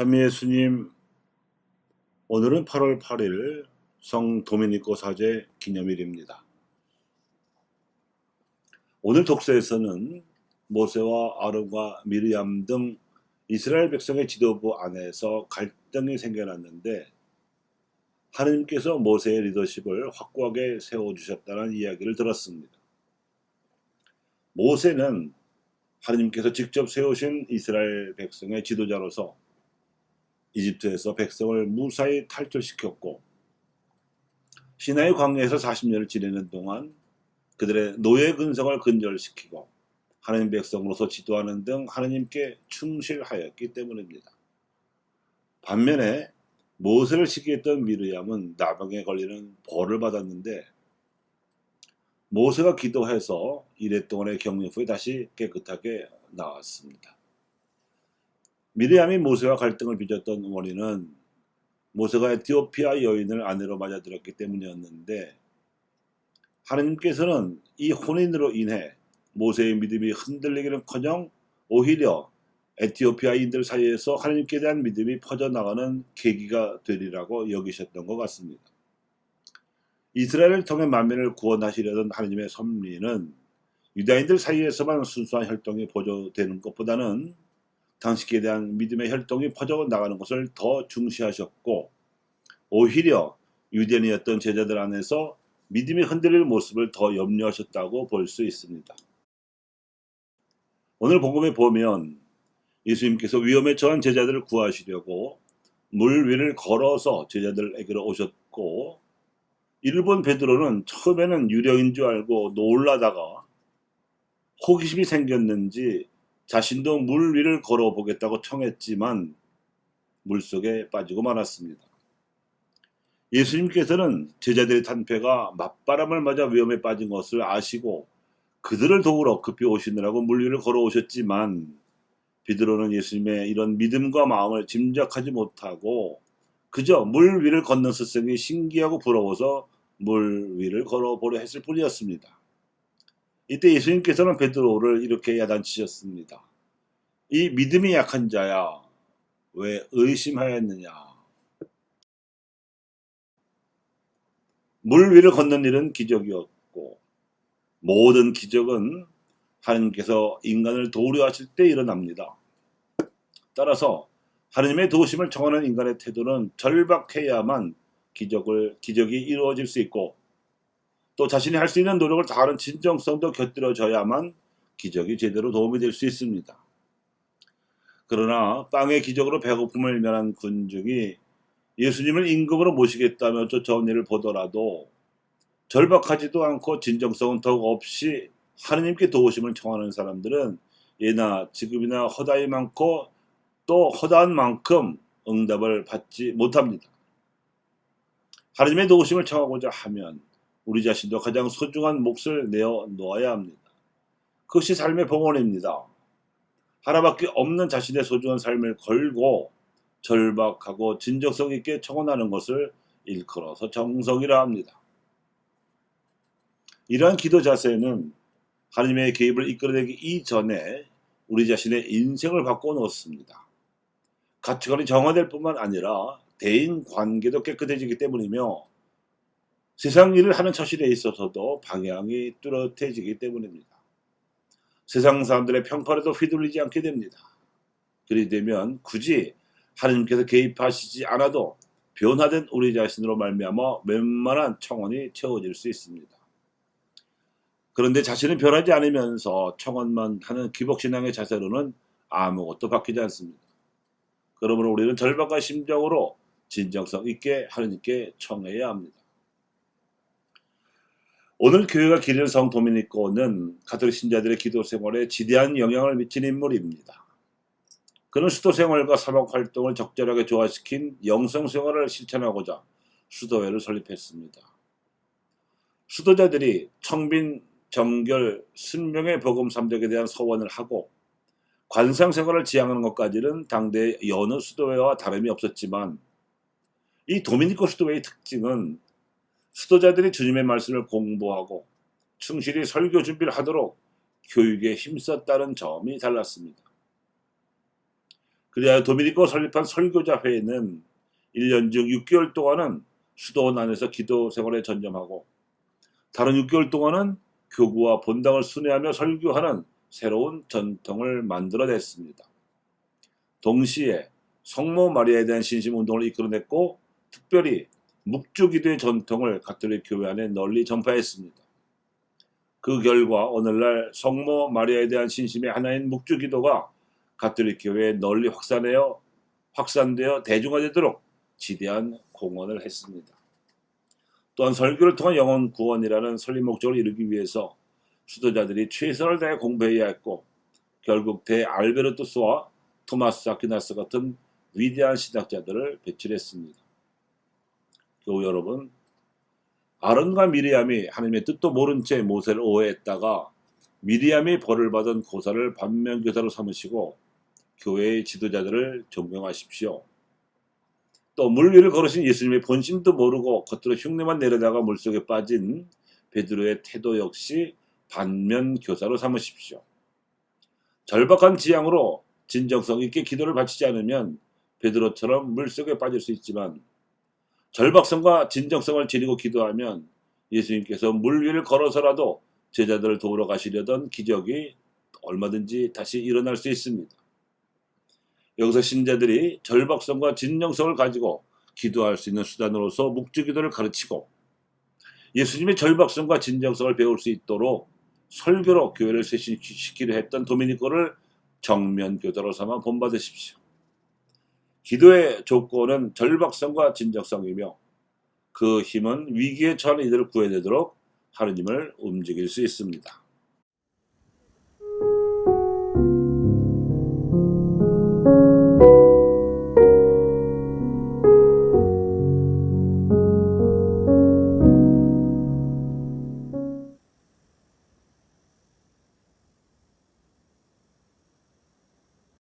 참 예수님, 오늘은 8월 8일 성 도미니코 사제 기념일입니다. 오늘 독서에서는 모세와 아론과 미리암 등 이스라엘 백성의 지도부 안에서 갈등이 생겨났는데 하느님께서 모세의 리더십을 확고하게 세워주셨다는 이야기를 들었습니다. 모세는 하느님께서 직접 세우신 이스라엘 백성의 지도자로서 이집트에서 백성을 무사히 탈출시켰고 시나이 광야에서 40년을 지내는 동안 그들의 노예 근성을 근절시키고 하느님 백성으로서 지도하는 등 하느님께 충실하였기 때문입니다. 반면에 모세를 시기했던 미르암은 나병에 걸리는 벌을 받았는데 모세가 기도해서 이래 동안의 격리 후에 다시 깨끗하게 나왔습니다. 미리암이 모세와 갈등을 빚었던 원인은 모세가 에티오피아 여인을 아내로 맞아들였기 때문이었는데 하느님께서는 이 혼인으로 인해 모세의 믿음이 흔들리기는커녕 오히려 에티오피아인들 사이에서 하느님께 대한 믿음이 퍼져나가는 계기가 되리라고 여기셨던 것 같습니다. 이스라엘을 통해 만민을 구원하시려던 하느님의 섭리는 유다인들 사이에서만 순수한 혈통이 보조되는 것보다는 당신께 대한 믿음의 혈통이 퍼져나가는 것을 더 중시하셨고 오히려 유대인이었던 제자들 안에서 믿음이 흔들릴 모습을 더 염려하셨다고 볼 수 있습니다. 오늘 복음에 보면 예수님께서 위험에 처한 제자들을 구하시려고 물 위를 걸어서 제자들에게로 오셨고 이를 본 베드로는 처음에는 유령인 줄 알고 놀라다가 호기심이 생겼는지 자신도 물 위를 걸어보겠다고 청했지만 물속에 빠지고 말았습니다. 예수님께서는 제자들의 탄 배가 맞바람을 맞아 위험에 빠진 것을 아시고 그들을 도우러 급히 오시느라고 물 위를 걸어오셨지만 베드로는 예수님의 이런 믿음과 마음을 짐작하지 못하고 그저 물 위를 걷는 스승이 신기하고 부러워서 물 위를 걸어보려 했을 뿐이었습니다. 이때 예수님께서는 베드로를 이렇게 야단치셨습니다. 이 믿음이 약한 자야, 왜 의심하였느냐? 물 위를 걷는 일은 기적이었고 모든 기적은 하느님께서 인간을 도우려 하실 때 일어납니다. 따라서 하느님의 도우심을 청하는 인간의 태도는 절박해야만 기적이 이루어질 수 있고 또 자신이 할 수 있는 노력을 다하는 진정성도 곁들여져야만 기적이 제대로 도움이 될 수 있습니다. 그러나 빵의 기적으로 배고픔을 면한 군중이 예수님을 임금으로 모시겠다며 쫓아온 일을 보더라도 절박하지도 않고 진정성은 더욱 없이 하느님께 도우심을 청하는 사람들은 예나 지금이나 허다히 많고 또 허다한 만큼 응답을 받지 못합니다. 하느님의 도우심을 청하고자 하면 우리 자신도 가장 소중한 몫을 내어 놓아야 합니다. 그것이 삶의 봉헌입니다. 하나밖에 없는 자신의 소중한 삶을 걸고 절박하고 진정성 있게 청원하는 것을 일컬어서 정성이라 합니다. 이러한 기도 자세는 하느님의 개입을 이끌어내기 이전에 우리 자신의 인생을 바꿔놓습니다. 가치관이 정화될 뿐만 아니라 대인 관계도 깨끗해지기 때문이며 세상 일을 하는 처신에 있어서도 방향이 뚜렷해지기 때문입니다. 세상 사람들의 평판에도 휘둘리지 않게 됩니다. 그리 되면 굳이 하느님께서 개입하시지 않아도 변화된 우리 자신으로 말미암아 웬만한 청원이 채워질 수 있습니다. 그런데 자신은 변하지 않으면서 청원만 하는 기복신앙의 자세로는 아무것도 바뀌지 않습니다. 그러므로 우리는 절박한 심정으로 진정성 있게 하느님께 청해야 합니다. 오늘 교회가 기리는 성 도미니코는 가톨릭 신자들의 기도 생활에 지대한 영향을 미친 인물입니다. 그는 수도 생활과 사막 활동을 적절하게 조화시킨 영성 생활을 실천하고자 수도회를 설립했습니다. 수도자들이 청빈, 정결, 순명의 복음 삼덕에 대한 서원을 하고 관상 생활을 지향하는 것까지는 당대의 여느 수도회와 다름이 없었지만 이 도미니코 수도회의 특징은 수도자들이 주님의 말씀을 공부하고 충실히 설교 준비를 하도록 교육에 힘썼다는 점이 달랐습니다. 그리하여 도미니코 설립한 설교자 회의는 1년 중 6개월 동안은 수도원 안에서 기도 생활에 전념하고 다른 6개월 동안은 교구와 본당을 순회하며 설교하는 새로운 전통을 만들어냈습니다. 동시에 성모 마리아에 대한 신심 운동을 이끌어냈고 특별히 묵주기도의 전통을 가톨릭 교회 안에 널리 전파했습니다. 그 결과 오늘날 성모 마리아에 대한 신심의 하나인 묵주기도가 가톨릭 교회에 널리 확산되어 대중화되도록 지대한 공헌을 했습니다. 또한 설교를 통한 영혼 구원이라는 설립 목적을 이루기 위해서 수도자들이 최선을 다해 공부해야 했고 결국 대알베르토스와 토마스 아퀴나스 같은 위대한 신학자들을 배출했습니다. 교우 여러분, 아론과 미리암이 하나님의 뜻도 모른 채 모세를 오해했다가 미리암이 벌을 받은 고사를 반면교사로 삼으시고 교회의 지도자들을 존경하십시오. 또 물 위를 걸으신 예수님의 본심도 모르고 겉으로 흉내만 내려다가 물속에 빠진 베드로의 태도 역시 반면교사로 삼으십시오. 절박한 지향으로 진정성 있게 기도를 바치지 않으면 베드로처럼 물속에 빠질 수 있지만 절박성과 진정성을 지니고 기도하면 예수님께서 물 위를 걸어서라도 제자들을 도우러 가시려던 기적이 얼마든지 다시 일어날 수 있습니다. 여기서 신자들이 절박성과 진정성을 가지고 기도할 수 있는 수단으로서 묵주기도를 가르치고 예수님의 절박성과 진정성을 배울 수 있도록 설교로 교회를 쇄신시키려 했던 도미니코를 정면 교사로 삼아 본받으십시오. 기도의 조건은 절박성과 진정성이며 그 힘은 위기에 처한 이들을 구해내도록 하느님을 움직일 수 있습니다.